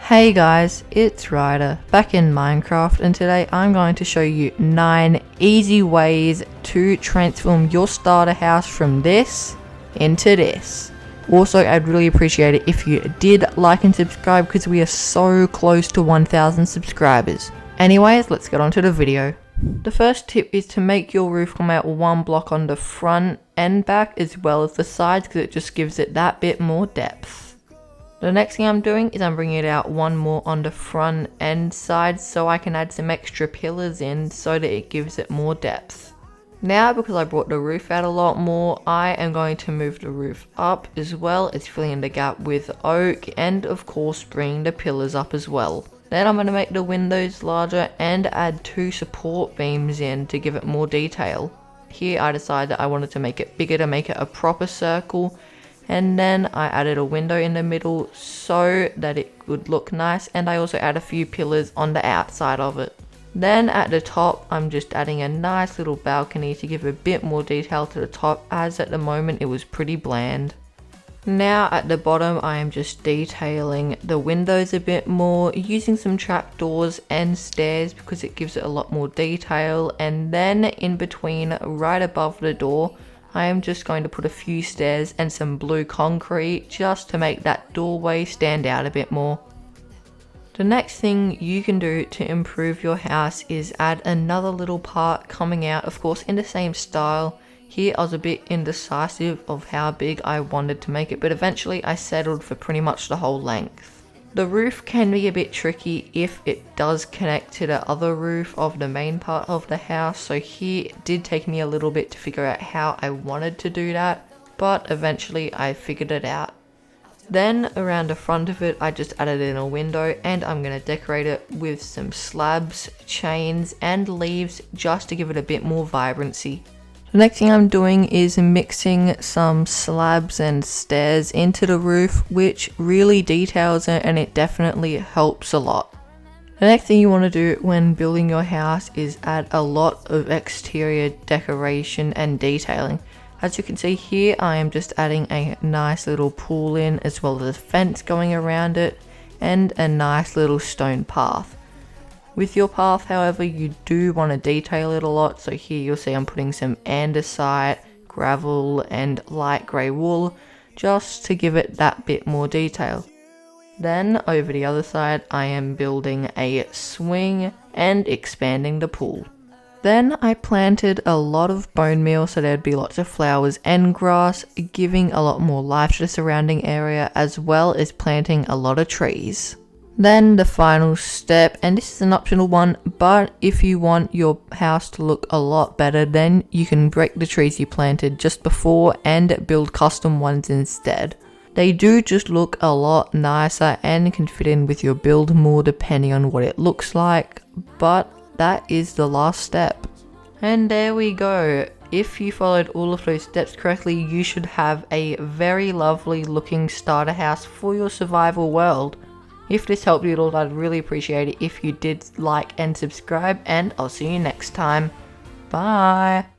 Hey guys, it's Ryder back in Minecraft, and today I'm going to show you 9 easy ways to transform your starter house from this into this. Also, I'd really appreciate it if you did like and subscribe because we are so close to 1,000 subscribers. Anyways, let's get on to the video. The first tip is to make your roof come out 1 block on the front and back as well as the sides, because it just gives it that bit more depth. The next thing I'm doing is I'm bringing it out 1 more on the front and side so I can add some extra pillars in so that it gives it more depth. Now, because I brought the roof out a lot more, I am going to move the roof up as well as filling in the gap with oak and of course bringing the pillars up as well. Then I'm going to make the windows larger and add 2 support beams in to give it more detail. Here I decided that I wanted to make it bigger to make it a proper circle. And then I added a window in the middle so that it would look nice, and I also add a few pillars on the outside of it. Then at the top I'm just adding a nice little balcony to give a bit more detail to the top, as at the moment it was pretty bland. Now at the bottom I am just detailing the windows a bit more, using some trapdoors and stairs because it gives it a lot more detail. And then in between, right above the door, I am just going to put a few stairs and some blue concrete just to make that doorway stand out a bit more. The next thing you can do to improve your house is add another little part coming out, of course in the same style. Here I was a bit indecisive of how big I wanted to make it, but eventually I settled for pretty much the whole length. The roof can be a bit tricky if it does connect to the other roof of the main part of the house, so here it did take me a little bit to figure out how I wanted to do that, but eventually I figured it out. Then around the front of it I just added in a window, and I'm going to decorate it with some slabs, chains and leaves just to give it a bit more vibrancy. The next thing I'm doing is mixing some slabs and stairs into the roof, which really details it and it definitely helps a lot. The next thing you want to do when building your house is add a lot of exterior decoration and detailing. As you can see here, I am just adding a nice little pool in, as well as a fence going around it and a nice little stone path. With your path, however, you do want to detail it a lot, so here you'll see I'm putting some andesite, gravel and light grey wool just to give it that bit more detail. Then over the other side I am building a swing and expanding the pool. Then I planted a lot of bone meal so there'd be lots of flowers and grass, giving a lot more life to the surrounding area, as well as planting a lot of trees. Then the final step, and this is an optional one, but if you want your house to look a lot better, then you can break the trees you planted just before and build custom ones instead. They do just look a lot nicer and can fit in with your build more depending on what it looks like, but that is the last step. And there we go. If you followed all of those steps correctly, you should have a very lovely looking starter house for your survival world. If this helped you at all, I'd really appreciate it if you did like and subscribe, and I'll see you next time. Bye!